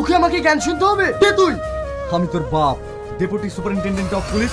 মুখে আমাকে জ্ঞান শুনতে হবে? কে তুই? আমি তোর বাপ, deputy superintendent of police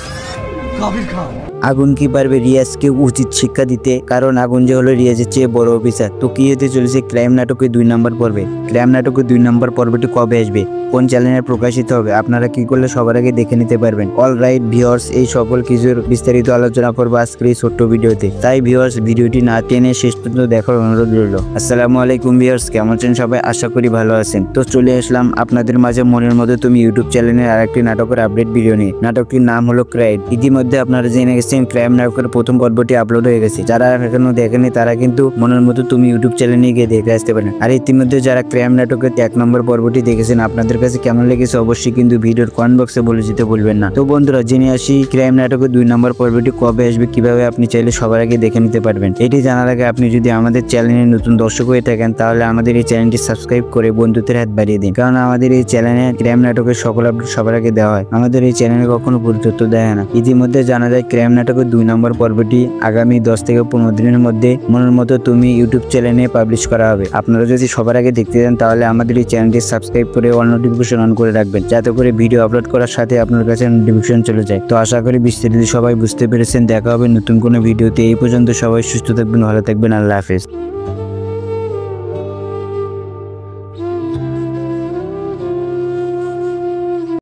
Kabir Khan. আগুন কি পারবে রিয়াজকে উচিত শিক্ষা দিতে? কারণ আগুন যে হলো রিয়াজের চেয়ে বড় অফিসার। তো কি হতে চলেছে ক্রাইম নাটকের 2 নম্বর পর্বে? ক্রাইম নাটকের 2 নম্বর পর্বটি কবে আসবে, কোন চ্যানেলে প্রকাশিত হবে, আপনারা কি করলে সবার আগে দেখে নিতে পারবেন। অল রাইট ভিউয়ার্স, এই সকল কিছুর বিস্তারিত আলোচনা করবো আজকের এই ছোট্ট ভিডিওতে। তাই ভিউয়ার্স, ভিডিওটি না টেনে শেষ পর্যন্ত দেখার অনুরোধ রইল। আসসালামু আলাইকুম ভিউয়ার্স, কেমন আছেন সবাই? আশা করি ভালো আছেন। তো চলে আসলাম আপনাদের মাঝে মনের মধ্যে তুমি ইউটিউব চ্যানেলের আরেকটি নাটকের আপডেট ভিডিও নিয়ে। নাটকটির নাম হলো ক্রাইম। ইতিমধ্যে আপনারা জেনে গেছেন ক্রাইম নাটকের প্রথম পর্বটি আপলোড হয়ে গেছে। যারা এখনো দেখেনি তারা কিন্তু মনের মতো তুমি ইউটিউব চ্যানেলে গিয়ে দেখে আসতে পারেন। আর ইতিমধ্যে যারা ক্রাইম নাটকের 1 নম্বর পর্বটি দেখেছেন, আপনাদের কাছে কেমন লেগেছে অবশ্যই কিন্তু ভিডিওর কমেন্ট বক্সে বলে যেতে ভুলবেন না। তো বন্ধুরা, জেনে আসি ক্রাইম নাটকের 2 নম্বর পর্বটি কবে আসবে, কিভাবে আপনি চাইলে সবার আগে দেখে নিতে পারবেন। এটি জানার আগে আপনি যদি আমাদের চ্যানেলে নতুন দর্শক হয়ে থাকেন, তাহলে আমাদের এই চ্যানেলটি সাবস্ক্রাইব করে বন্ধুত্বের হাত বাড়িয়ে দিন। কারণ আমাদের এই চ্যানেলে ক্রাইম নাটকের সকল আপডেট সবার আগে দেওয়া হয়। আমাদের এই চ্যানেলে কখনো গুরুত্ব দেয় না। ইতিমধ্যে জানা যায় ক্রাইম নাটকের 2 নম্বর পর্বটি আগামী 10 থেকে 15 দিনের মধ্যে মনের মতো তুমি ইউটিউব চ্যানেলে পাবলিশ করা হবে। আপনারা যদি সবার আগে দেখতে চান, তাহলে আমাদের এই চ্যানেলটি সাবস্ক্রাইব করে অল নোটিফিকেশন অন করে রাখবেন, যাতে করে ভিডিও আপলোড করার সাথে আপনার কাছে নোটিফিকেশন চলে যায়। তো আশা করি বিস্তারিত সবাই বুঝতে পেরেছেন। দেখা হবে নতুন কোনো ভিডিওতে। এই পর্যন্ত সবাই সুস্থ থাকবেন, ভালো থাকবেন। আল্লাহ হাফেজ।